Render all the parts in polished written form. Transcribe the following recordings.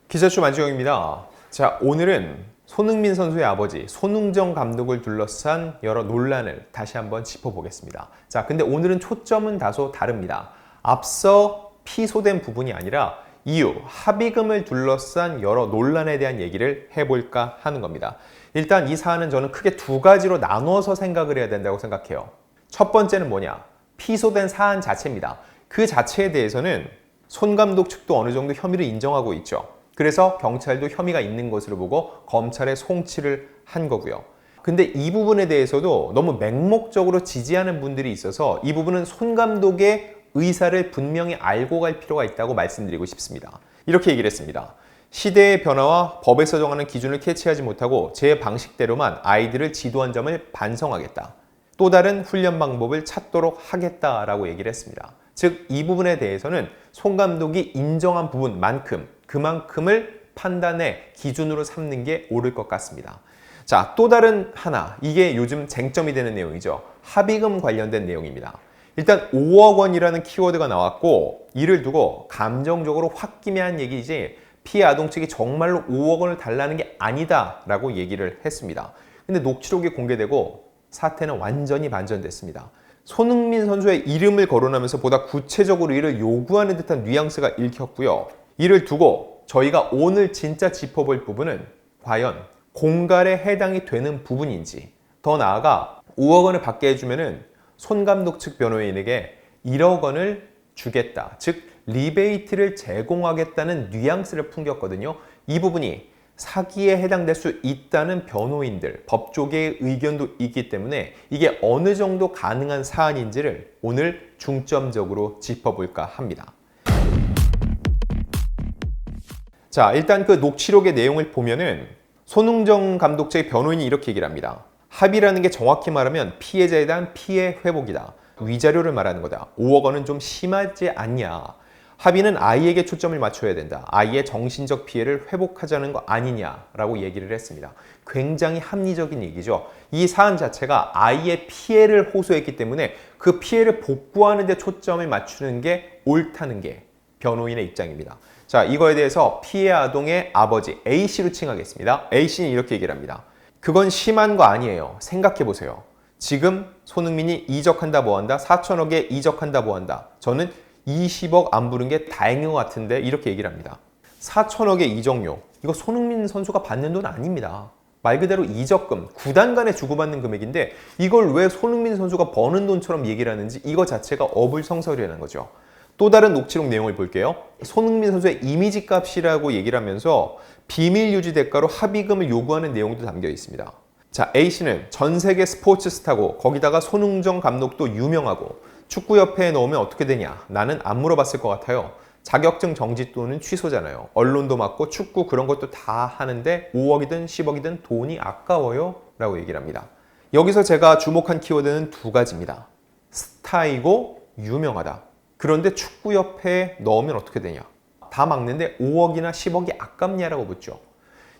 기자쇼 만지영입니다. 자, 오늘은 손흥민 선수의 아버지 손흥정 감독을 둘러싼 여러 논란을 다시 한번 짚어보겠습니다. 자, 근데 오늘은 초점은 다소 다릅니다. 앞서 피소된 부분이 아니라 이후 합의금을 둘러싼 여러 논란에 대한 얘기를 해볼까 하는 겁니다. 일단 이 사안은 저는 크게 두 가지로 나눠서 생각을 해야 된다고 생각해요. 첫 번째는 뭐냐? 피소된 사안 자체입니다. 그 자체에 대해서는 손 감독 측도 어느 정도 혐의를 인정하고 있죠. 그래서 경찰도 혐의가 있는 것으로 보고 검찰에 송치를 한 거고요. 근데 이 부분에 대해서도 너무 맹목적으로 지지하는 분들이 있어서 이 부분은 손 감독의 의사를 분명히 알고 갈 필요가 있다고 말씀드리고 싶습니다. 이렇게 얘기를 했습니다. 시대의 변화와 법에서 정하는 기준을 캐치하지 못하고 제 방식대로만 아이들을 지도한 점을 반성하겠다. 또 다른 훈련 방법을 찾도록 하겠다라고 얘기를 했습니다. 즉, 이 부분에 대해서는 손 감독이 인정한 부분만큼 그만큼을 판단의 기준으로 삼는 게 옳을 것 같습니다. 자, 또 다른 하나, 이게 요즘 쟁점이 되는 내용이죠. 합의금 관련된 내용입니다. 일단 5억 원이라는 키워드가 나왔고 이를 두고 감정적으로 홧김에한 얘기이지 피해 아동 측이 정말로 5억 원을 달라는 게 아니다 라고 얘기를 했습니다. 근데 녹취록이 공개되고 사태는 완전히 반전됐습니다. 손흥민 선수의 이름을 거론하면서 보다 구체적으로 이를 요구하는 듯한 뉘앙스가 읽혔고요. 이를 두고 저희가 오늘 진짜 짚어볼 부분은 과연 공갈에 해당이 되는 부분인지, 더 나아가 5억 원을 받게 해주면은 손 감독 측 변호인에게 1억 원을 주겠다, 즉 리베이트를 제공하겠다는 뉘앙스를 풍겼거든요. 이 부분이 사기에 해당될 수 있다는 변호인들, 법조계의 의견도 있기 때문에 이게 어느 정도 가능한 사안인지를 오늘 중점적으로 짚어볼까 합니다. 자, 일단 그 녹취록의 내용을 보면은 손흥정 감독 측의 변호인이 이렇게 얘기를 합니다. 합의라는 게 정확히 말하면 피해자에 대한 피해 회복이다. 위자료를 말하는 거다. 5억 원은 좀 심하지 않냐. 합의는 아이에게 초점을 맞춰야 된다. 아이의 정신적 피해를 회복하자는 거 아니냐라고 얘기를 했습니다. 굉장히 합리적인 얘기죠. 이 사안 자체가 아이의 피해를 호소했기 때문에 그 피해를 복구하는 데 초점을 맞추는 게 옳다는 게 변호인의 입장입니다. 자, 이거에 대해서 피해 아동의 아버지 A씨로 칭하겠습니다. A씨는 이렇게 얘기를 합니다. 그건 심한 거 아니에요. 생각해보세요. 지금 손흥민이 이적한다 뭐한다, 4천억에 이적한다 뭐한다. 저는 20억 안 부른 게 다행인 것 같은데 이렇게 얘기를 합니다. 4천억의 이적료, 이거 손흥민 선수가 받는 돈 아닙니다. 말 그대로 이적금, 구단 간에 주고받는 금액인데 이걸 왜 손흥민 선수가 버는 돈처럼 얘기를 하는지 이거 자체가 어불성설이라는 거죠. 또 다른 녹취록 내용을 볼게요. 손흥민 선수의 이미지 값이라고 얘기를 하면서 비밀 유지 대가로 합의금을 요구하는 내용도 담겨 있습니다. 자, A씨는 전 세계 스포츠 스타고 거기다가 손흥정 감독도 유명하고 축구협회에 넣으면 어떻게 되냐? 나는 안 물어봤을 것 같아요. 자격증 정지 또는 취소잖아요. 언론도 맡고 축구 그런 것도 다 하는데 5억이든 10억이든 돈이 아까워요? 라고 얘기를 합니다. 여기서 제가 주목한 키워드는 두 가지입니다. 스타이고 유명하다. 그런데 축구협회에 넣으면 어떻게 되냐? 다 막는데 5억이나 10억이 아깝냐라고 묻죠.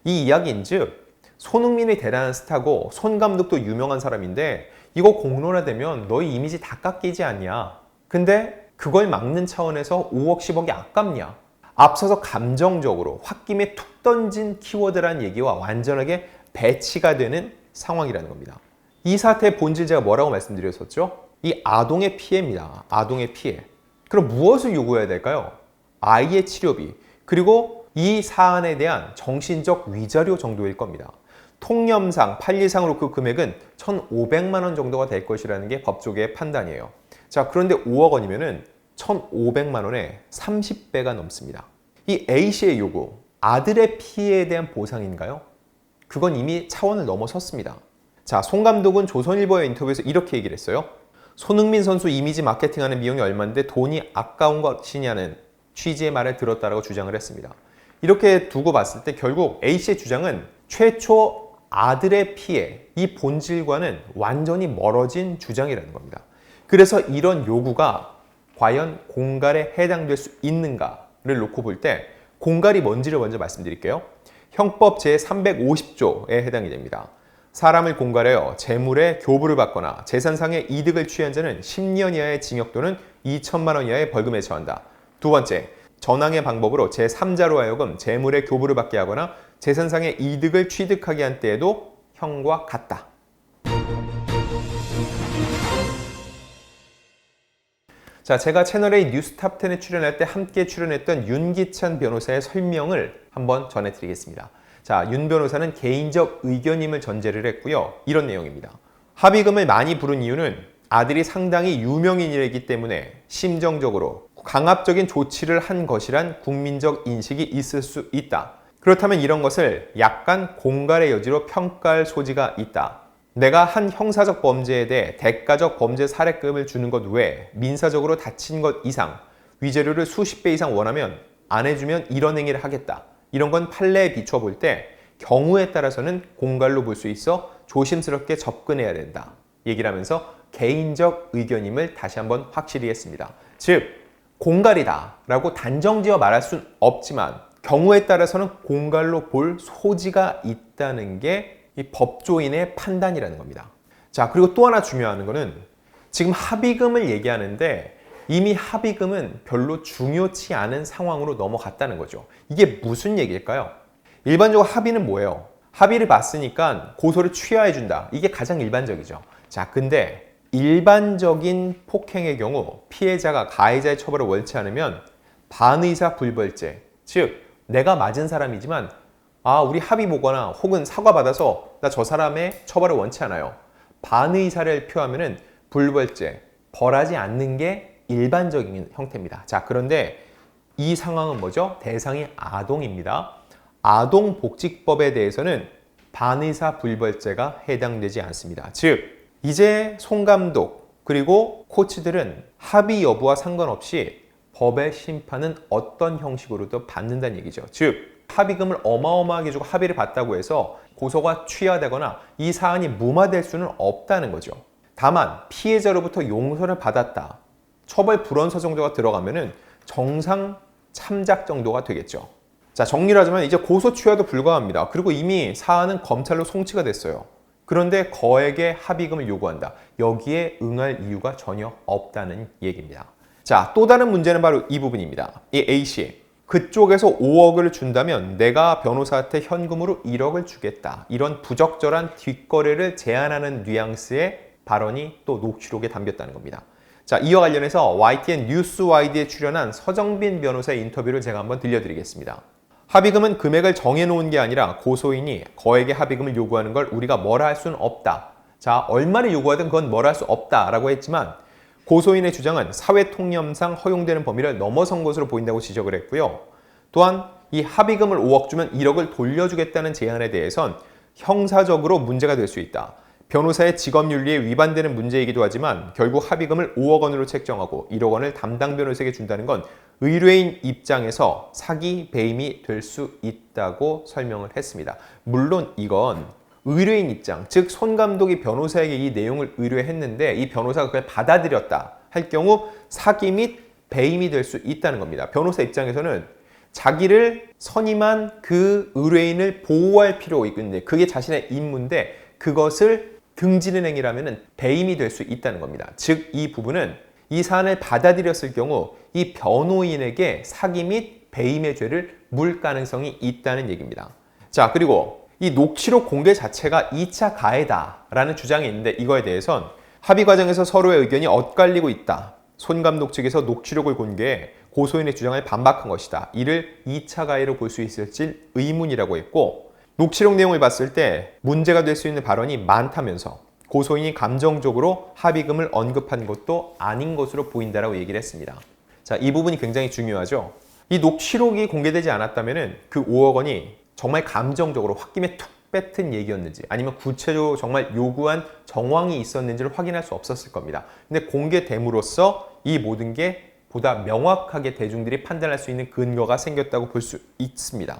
이 이야기인즉 손흥민이 대단한 스타고 손 감독도 유명한 사람인데 이거 공론화되면 너희 이미지 다 깎이지 않냐? 근데 그걸 막는 차원에서 5억, 10억이 아깝냐? 앞서서 감정적으로 홧김에 툭 던진 키워드라는 얘기와 완전하게 배치가 되는 상황이라는 겁니다. 이 사태의 본질 제가 뭐라고 말씀드렸었죠? 이 아동의 피해입니다. 아동의 피해. 그럼 무엇을 요구해야 될까요? 아이의 치료비, 그리고 이 사안에 대한 정신적 위자료 정도일 겁니다. 통념상, 판례상으로 그 금액은 1,500만 원 정도가 될 것이라는 게 법조계의 판단이에요. 자, 그런데 5억 원이면은 1,500만 원에 30배가 넘습니다. 이 A씨의 요구, 아들의 피해에 대한 보상인가요? 그건 이미 차원을 넘어섰습니다. 자, 손 감독은 조선일보의 인터뷰에서 이렇게 얘기를 했어요. 손흥민 선수 이미지 마케팅하는 비용이 얼마인데 돈이 아까운 것이냐는 취지의 말을 들었다라고 주장을 했습니다. 이렇게 두고 봤을 때 결국 A씨의 주장은 최초 아들의 피해, 이 본질과는 완전히 멀어진 주장이라는 겁니다. 그래서 이런 요구가 과연 공갈에 해당될 수 있는가를 놓고 볼 때 공갈이 뭔지를 먼저 말씀드릴게요. 형법 제350조에 해당이 됩니다. 사람을 공갈하여 재물의 교부를 받거나 재산상의 이득을 취한 자는 10년 이하의 징역 또는 2천만 원 이하의 벌금에 처한다. 두 번째, 전항의 방법으로 제3자로 하여금 재물의 교부를 받게 하거나 재산상의 이득을 취득하게 한 때에도 형과 같다. 자, 제가 채널A 뉴스탑10에 출연할 때 함께 출연했던 윤기찬 변호사의 설명을 한번 전해드리겠습니다. 자, 윤 변호사는 개인적 의견임을 전제를 했고요. 이런 내용입니다. 합의금을 많이 부른 이유는 아들이 상당히 유명인이기 때문에 심정적으로 강압적인 조치를 한 것이란 국민적 인식이 있을 수 있다. 그렇다면 이런 것을 약간 공갈의 여지로 평가할 소지가 있다. 내가 한 형사적 범죄에 대해 대가적 범죄 사례금을 주는 것 외에 민사적으로 다친 것 이상 위자료를 수십 배 이상 원하면 안 해주면 이런 행위를 하겠다. 이런 건 판례에 비춰 볼 때 경우에 따라서는 공갈로 볼 수 있어 조심스럽게 접근해야 된다. 얘기를 하면서 개인적 의견임을 다시 한번 확실히 했습니다. 즉 공갈이다 라고 단정지어 말할 순 없지만 경우에 따라서는 공갈로 볼 소지가 있다는 게 이 법조인의 판단이라는 겁니다. 자, 그리고 또 하나 중요한 거는 지금 합의금을 얘기하는데 이미 합의금은 별로 중요치 않은 상황으로 넘어갔다는 거죠. 이게 무슨 얘기일까요? 일반적으로 합의는 뭐예요? 합의를 봤으니까 고소를 취하해준다. 이게 가장 일반적이죠. 자, 근데 일반적인 폭행의 경우 피해자가 가해자의 처벌을 원치 않으면 반의사 불벌죄, 즉 내가 맞은 사람이지만 우리 합의 보거나 혹은 사과받아서 나 저 사람의 처벌을 원치 않아요. 반의사를 표하면은 불벌죄, 벌하지 않는 게 일반적인 형태입니다. 자, 그런데 이 상황은 뭐죠? 대상이 아동입니다. 아동복지법에 대해서는 반의사 불벌죄가 해당되지 않습니다. 즉, 이제 송 감독 그리고 코치들은 합의 여부와 상관없이 법의 심판은 어떤 형식으로도 받는다는 얘기죠. 즉, 합의금을 어마어마하게 주고 합의를 봤다고 해서 고소가 취하되거나 이 사안이 무마될 수는 없다는 거죠. 다만 피해자로부터 용서를 받았다. 처벌 불원서 정도가 들어가면은 정상 참작 정도가 되겠죠. 자, 정리를 하자면 이제 고소 취하도 불가합니다. 그리고 이미 사안은 검찰로 송치가 됐어요. 그런데 거액의 합의금을 요구한다. 여기에 응할 이유가 전혀 없다는 얘기입니다. 자, 또 다른 문제는 바로 이 부분입니다. 이 A씨. 그쪽에서 5억을 준다면 내가 변호사한테 현금으로 1억을 주겠다. 이런 부적절한 뒷거래를 제안하는 뉘앙스의 발언이 또 녹취록에 담겼다는 겁니다. 자, 이와 관련해서 YTN 뉴스와이드에 출연한 서정빈 변호사의 인터뷰를 제가 한번 들려드리겠습니다. 합의금은 금액을 정해놓은 게 아니라 고소인이 거액의 합의금을 요구하는 걸 우리가 뭐라 할 수는 없다. 자, 얼마를 요구하든 그건 뭐라 할 수 없다라고 했지만 고소인의 주장은 사회통념상 허용되는 범위를 넘어선 것으로 보인다고 지적을 했고요. 또한 이 합의금을 5억 주면 1억을 돌려주겠다는 제안에 대해선 형사적으로 문제가 될 수 있다. 변호사의 직업윤리에 위반되는 문제이기도 하지만 결국 합의금을 5억 원으로 책정하고 1억 원을 담당 변호사에게 준다는 건 의뢰인 입장에서 사기, 배임이 될 수 있다고 설명을 했습니다. 물론 이건 의뢰인 입장, 즉 손 감독이 변호사에게 이 내용을 의뢰했는데 이 변호사가 그걸 받아들였다 할 경우 사기 및 배임이 될 수 있다는 겁니다. 변호사 입장에서는 자기를 선임한 그 의뢰인을 보호할 필요가 있는데 그게 자신의 임무인데 그것을 등지는 행위라면 배임이 될 수 있다는 겁니다. 즉 이 부분은 이 사안을 받아들였을 경우 이 변호인에게 사기 및 배임의 죄를 물 가능성이 있다는 얘기입니다. 자, 그리고 이 녹취록 공개 자체가 2차 가해다라는 주장이 있는데 이거에 대해선 합의 과정에서 서로의 의견이 엇갈리고 있다. 손 감독 측에서 녹취록을 공개해 고소인의 주장을 반박한 것이다. 이를 2차 가해로 볼 수 있을지 의문이라고 했고 녹취록 내용을 봤을 때 문제가 될 수 있는 발언이 많다면서 고소인이 감정적으로 합의금을 언급한 것도 아닌 것으로 보인다라고 얘기를 했습니다. 자, 이 부분이 굉장히 중요하죠. 이 녹취록이 공개되지 않았다면 그 5억 원이 정말 감정적으로 홧김에 툭 뱉은 얘기였는지 아니면 구체적으로 정말 요구한 정황이 있었는지를 확인할 수 없었을 겁니다. 근데 공개됨으로써 이 모든 게 보다 명확하게 대중들이 판단할 수 있는 근거가 생겼다고 볼 수 있습니다.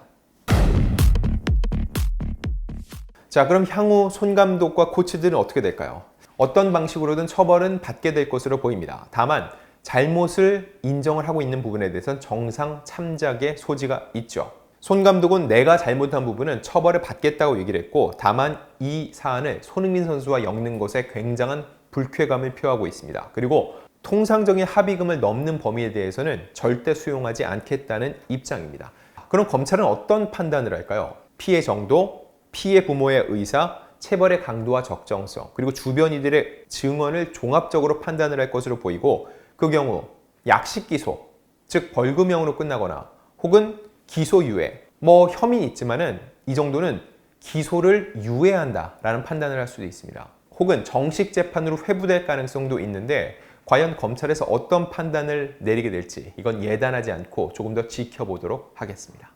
자, 그럼 향후 손 감독과 코치들은 어떻게 될까요? 어떤 방식으로든 처벌은 받게 될 것으로 보입니다. 다만 잘못을 인정을 하고 있는 부분에 대해서는 정상 참작의 소지가 있죠. 손 감독은 내가 잘못한 부분은 처벌을 받겠다고 얘기를 했고 다만 이 사안을 손흥민 선수와 엮는 것에 굉장한 불쾌감을 표하고 있습니다. 그리고 통상적인 합의금을 넘는 범위에 대해서는 절대 수용하지 않겠다는 입장입니다. 그럼 검찰은 어떤 판단을 할까요? 피해 정도, 피해 부모의 의사, 체벌의 강도와 적정성, 그리고 주변 이들의 증언을 종합적으로 판단을 할 것으로 보이고, 그 경우 약식 기소, 즉 벌금형으로 끝나거나 혹은 기소유예, 혐의는 있지만은 이 정도는 기소를 유예한다라는 판단을 할 수도 있습니다. 혹은 정식 재판으로 회부될 가능성도 있는데, 과연 검찰에서 어떤 판단을 내리게 될지 이건 예단하지 않고 조금 더 지켜보도록 하겠습니다.